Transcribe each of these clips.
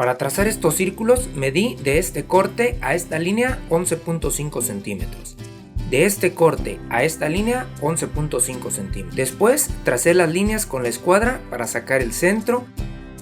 Para trazar estos círculos medí de este corte a esta línea 11.5 centímetros. De este corte a esta línea 11.5 centímetros. Después tracé las líneas con la escuadra para sacar el centro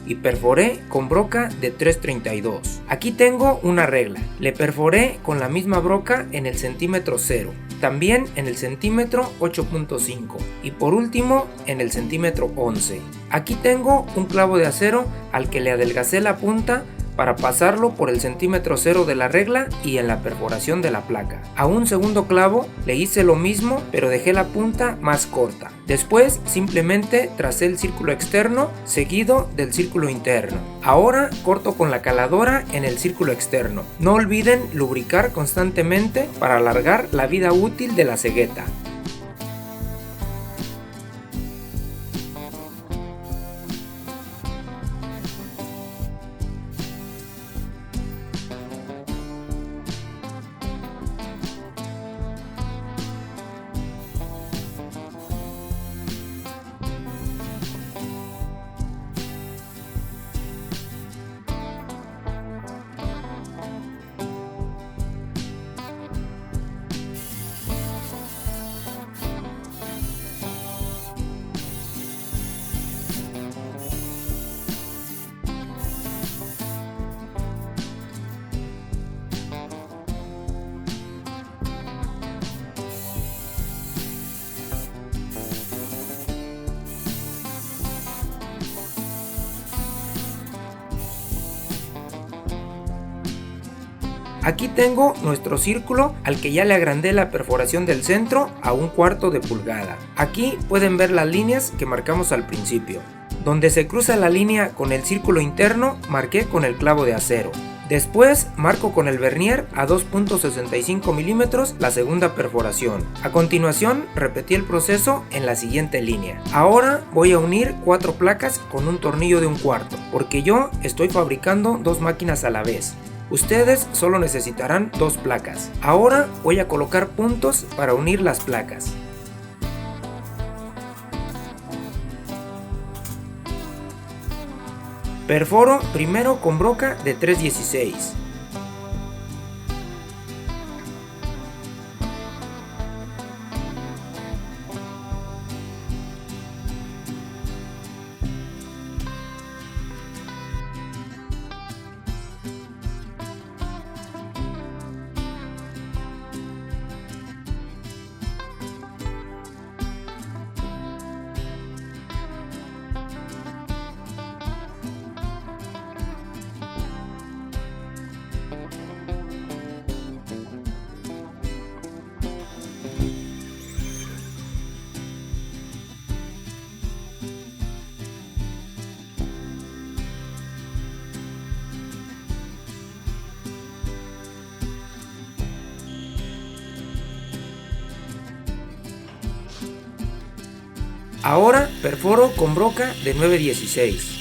y perforé con broca de 3.32. Aquí tengo una regla. Le perforé con la misma broca en el centímetro 0. También en el centímetro 8.5 y por último en el centímetro 11. Aquí tengo un clavo de acero al que le adelgacé la punta para pasarlo por el centímetro 0 de la regla y en la perforación de la placa. A un segundo clavo le hice lo mismo, pero dejé la punta más corta. Después simplemente tracé el círculo externo seguido del círculo interno. Ahora corto con la caladora en el círculo externo. No olviden lubricar constantemente para alargar la vida útil de la cegueta. Aquí tengo nuestro círculo al que ya le agrandé la perforación del centro a 1/4 de pulgada. Aquí pueden ver las líneas que marcamos al principio. Donde se cruza la línea con el círculo interno, marqué con el clavo de acero. Después marco con el vernier a 2.65 milímetros la segunda perforación. A continuación repetí el proceso en la siguiente línea. Ahora voy a unir 4 placas con un tornillo de 1/4, porque yo estoy fabricando 2 máquinas a la vez. Ustedes solo necesitarán 2 placas. Ahora voy a colocar puntos para unir las placas. Perforo primero con broca de 3.16. Ahora perforo con broca de 9.16.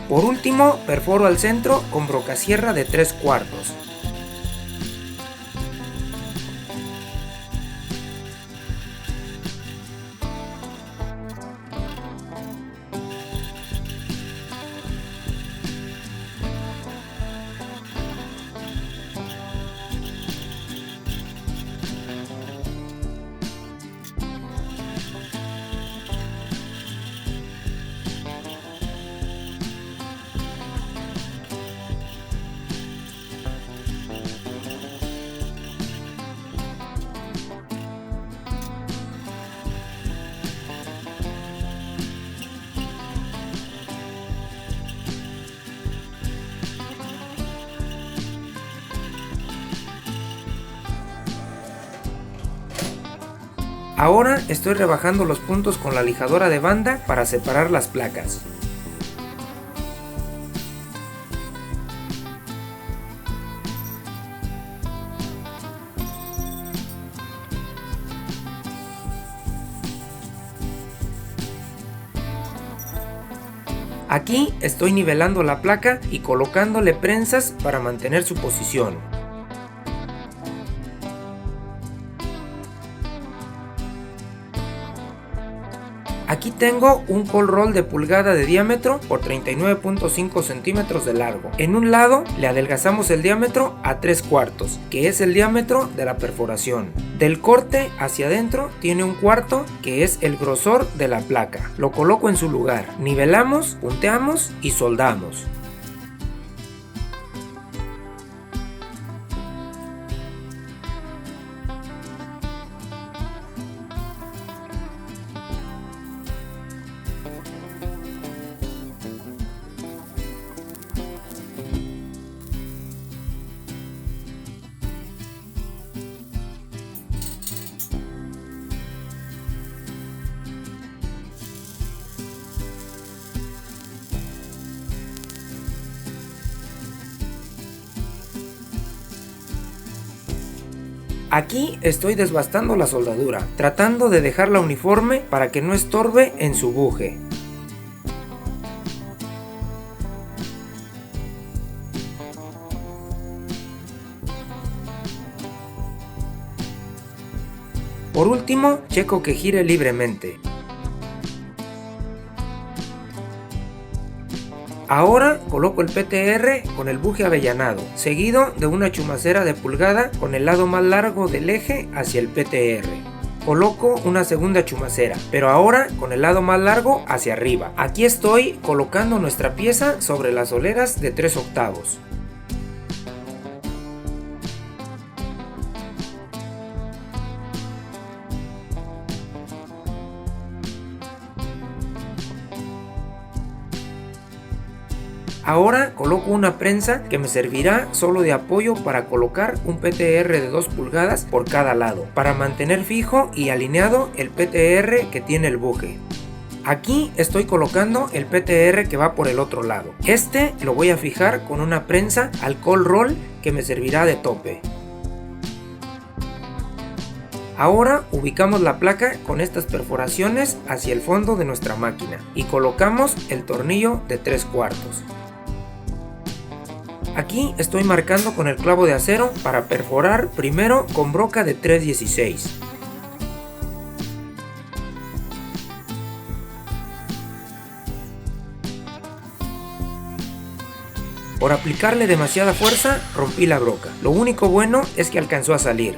Por último, perforo al centro con brocasierra de 3/4. Ahora estoy rebajando los puntos con la lijadora de banda para separar las placas. Aquí estoy nivelando la placa y colocándole prensas para mantener su posición. Aquí tengo un cold roll de pulgada de diámetro por 39.5 centímetros de largo. En un lado le adelgazamos el diámetro a 3/4, que es el diámetro de la perforación. Del corte hacia adentro tiene 1/4, que es el grosor de la placa. Lo coloco en su lugar, nivelamos, punteamos y soldamos. Aquí estoy desbastando la soldadura, tratando de dejarla uniforme para que no estorbe en su buje. Por último, checo que gire libremente. Ahora coloco el PTR con el buje avellanado, seguido de una chumacera de pulgada con el lado más largo del eje hacia el PTR. Coloco una segunda chumacera, pero ahora con el lado más largo hacia arriba. Aquí estoy colocando nuestra pieza sobre las soleras de 3/8. Ahora coloco una prensa que me servirá solo de apoyo para colocar un PTR de 2 pulgadas por cada lado, para mantener fijo y alineado el PTR que tiene el buje. Aquí estoy colocando el PTR que va por el otro lado. Este lo voy a fijar con una prensa al cold roll que me servirá de tope. Ahora ubicamos la placa con estas perforaciones hacia el fondo de nuestra máquina y colocamos el tornillo de 3/4. Aquí estoy marcando con el clavo de acero para perforar primero con broca de 3/16. Por aplicarle demasiada fuerza rompí la broca. Lo único bueno es que alcanzó a salir.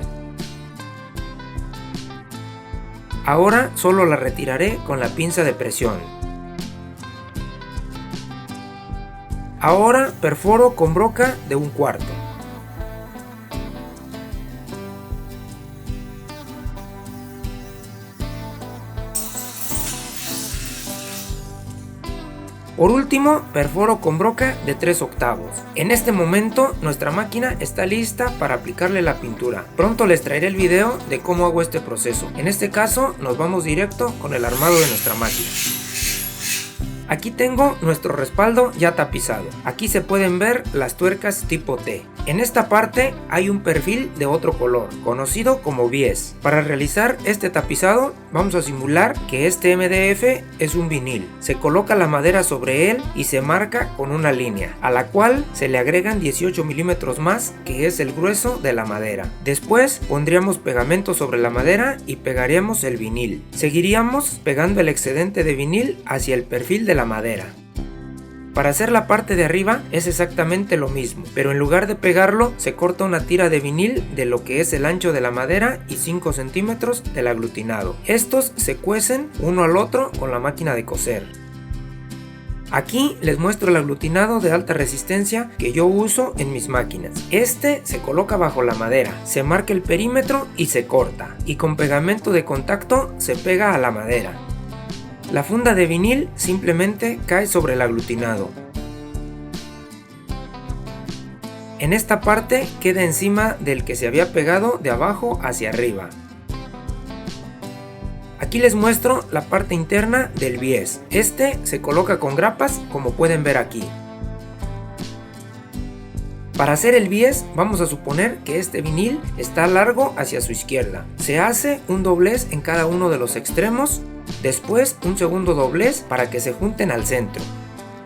Ahora solo la retiraré con la pinza de presión. Ahora perforo con broca de 1/4. Por último, perforo con broca de 3/8. En este momento, nuestra máquina está lista para aplicarle la pintura. Pronto les traeré el video de cómo hago este proceso. En este caso, nos vamos directo con el armado de nuestra máquina. Aquí tengo nuestro respaldo ya tapizado. Aquí se pueden ver las tuercas tipo T. En esta parte hay un perfil de otro color, conocido como bies. Para realizar este tapizado vamos a simular que este MDF es un vinil. Se coloca la madera sobre él y se marca con una línea, a la cual se le agregan 18 milímetros más, que es el grueso de la madera. Después pondríamos pegamento sobre la madera y pegaríamos el vinil. Seguiríamos pegando el excedente de vinil hacia el perfil de la madera. Para hacer la parte de arriba es exactamente lo mismo, pero en lugar de pegarlo se corta una tira de vinil de lo que es el ancho de la madera y 5 centímetros del aglutinado. Estos se cuecen uno al otro con la máquina de coser. Aquí les muestro el aglutinado de alta resistencia que yo uso en mis máquinas. Este se coloca bajo la madera, se marca el perímetro y se corta, y con pegamento de contacto se pega a la madera. La funda de vinil simplemente cae sobre el aglutinado. En esta parte queda encima del que se había pegado de abajo hacia arriba. Aquí les muestro la parte interna del bies. Este se coloca con grapas, como pueden ver aquí. Para hacer el bies vamos a suponer que este vinil está largo hacia su izquierda. Se hace un doblez en cada uno de los extremos, después un segundo doblez para que se junten al centro.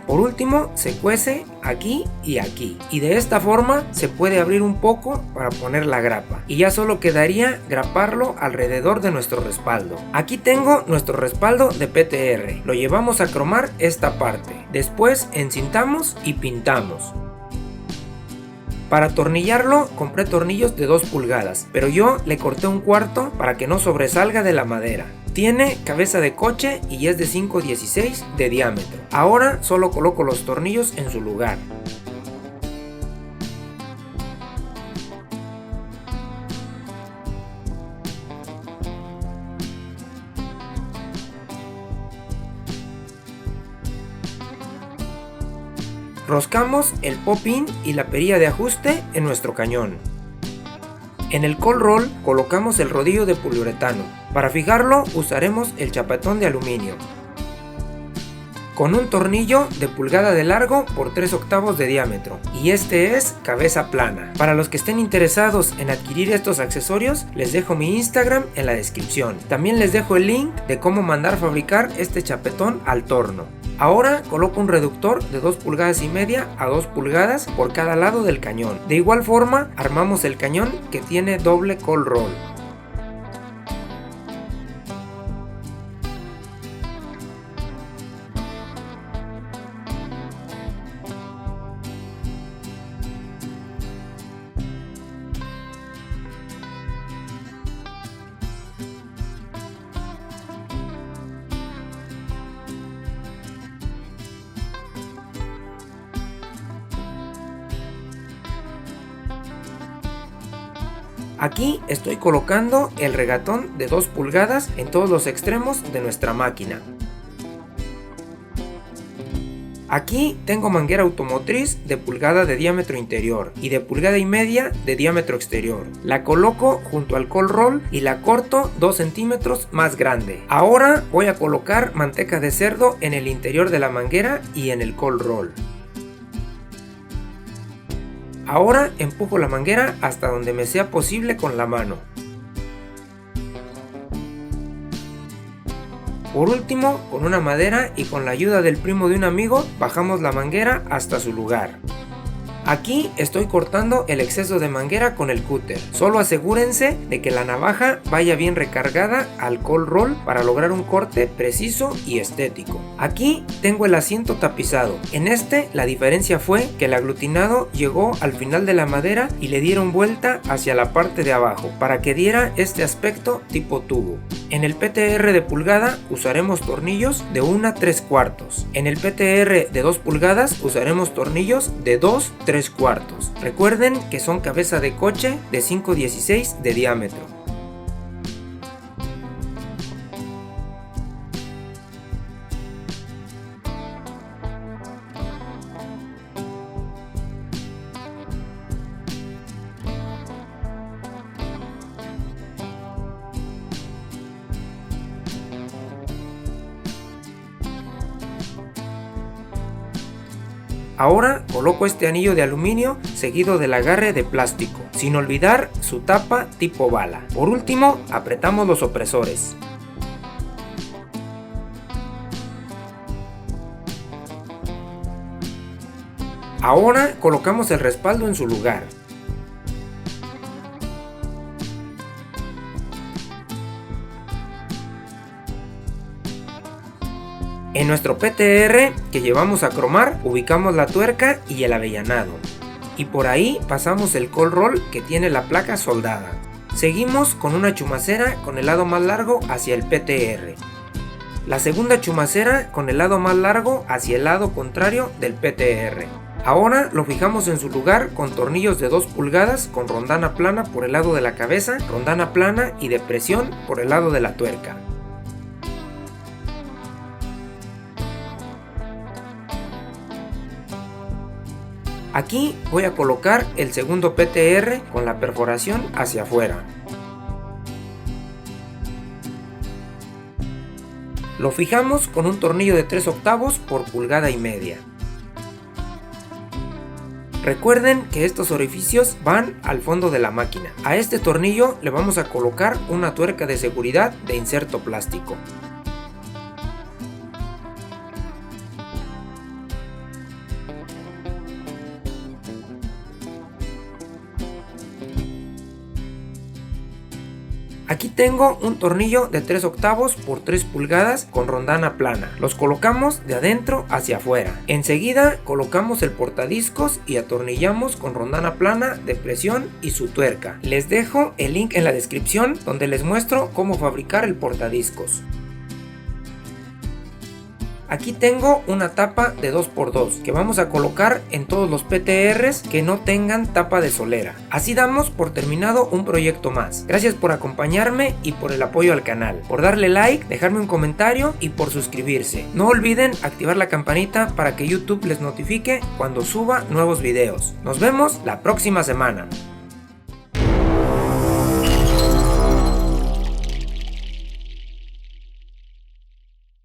Por último se cuece aquí y aquí, y de esta forma se puede abrir un poco para poner la grapa, y ya solo quedaría graparlo alrededor de nuestro respaldo. Aquí tengo nuestro respaldo de PTR, lo llevamos a cromar esta parte, después encintamos y pintamos. Para atornillarlo compré tornillos de 2 pulgadas, pero yo le corté un cuarto para que no sobresalga de la madera. Tiene cabeza de coche y es de 5.16 de diámetro. Ahora solo coloco los tornillos en su lugar. Roscamos el pop-in y la perilla de ajuste en nuestro cañón. En el cold roll colocamos el rodillo de poliuretano. Para fijarlo usaremos el chapetón de aluminio. Con un tornillo de pulgada de largo por 3/8 de diámetro. Y este es cabeza plana. Para los que estén interesados en adquirir estos accesorios, les dejo mi Instagram en la descripción. También les dejo el link de cómo mandar fabricar este chapetón al torno. Ahora coloco un reductor de 2,5 pulgadas a 2 pulgadas por cada lado del cañón. De igual forma armamos el cañón que tiene doble cold roll. Aquí estoy colocando el regatón de 2 pulgadas en todos los extremos de nuestra máquina. Aquí tengo manguera automotriz de pulgada de diámetro interior y de 1,5 pulgadas de diámetro exterior. La coloco junto al cold roll y la corto 2 centímetros más grande. Ahora voy a colocar manteca de cerdo en el interior de la manguera y en el cold roll. Ahora empujo la manguera hasta donde me sea posible con la mano. Por último, con una madera y con la ayuda del primo de un amigo, bajamos la manguera hasta su lugar. Aquí estoy cortando el exceso de manguera con el cúter. Solo asegúrense de que la navaja vaya bien recargada al cold roll para lograr un corte preciso y estético. Aquí tengo el asiento tapizado. En este la diferencia fue que el aglutinado llegó al final de la madera y le dieron vuelta hacia la parte de abajo para que diera este aspecto tipo tubo. En el PTR de pulgada usaremos tornillos de 1/3/4. En el PTR de 2 pulgadas usaremos tornillos de 2/3/4. Recuerden que son cabeza de coche de 5.16 de diámetro. Ahora coloco este anillo de aluminio seguido del agarre de plástico, sin olvidar su tapa tipo bala. Por último, apretamos los opresores. Ahora colocamos el respaldo en su lugar. En nuestro PTR que llevamos a cromar, ubicamos la tuerca y el avellanado. Y por ahí pasamos el cold roll que tiene la placa soldada. Seguimos con una chumacera con el lado más largo hacia el PTR. La segunda chumacera con el lado más largo hacia el lado contrario del PTR. Ahora lo fijamos en su lugar con tornillos de 2 pulgadas con rondana plana por el lado de la cabeza, rondana plana y de presión por el lado de la tuerca. Aquí voy a colocar el segundo PTR con la perforación hacia afuera. Lo fijamos con un tornillo de 3/8 por 1,5 pulgadas. Recuerden que estos orificios van al fondo de la máquina. A este tornillo le vamos a colocar una tuerca de seguridad de inserto plástico. Aquí tengo un tornillo de 3/8 por 3 pulgadas con rondana plana. Los colocamos de adentro hacia afuera. Enseguida colocamos el portadiscos y atornillamos con rondana plana de presión y su tuerca. Les dejo el link en la descripción donde les muestro cómo fabricar el portadiscos. Aquí tengo una tapa de 2x2 que vamos a colocar en todos los PTRs que no tengan tapa de solera. Así damos por terminado un proyecto más. Gracias por acompañarme y por el apoyo al canal, por darle like, dejarme un comentario y por suscribirse. No olviden activar la campanita para que YouTube les notifique cuando suba nuevos videos. Nos vemos la próxima semana.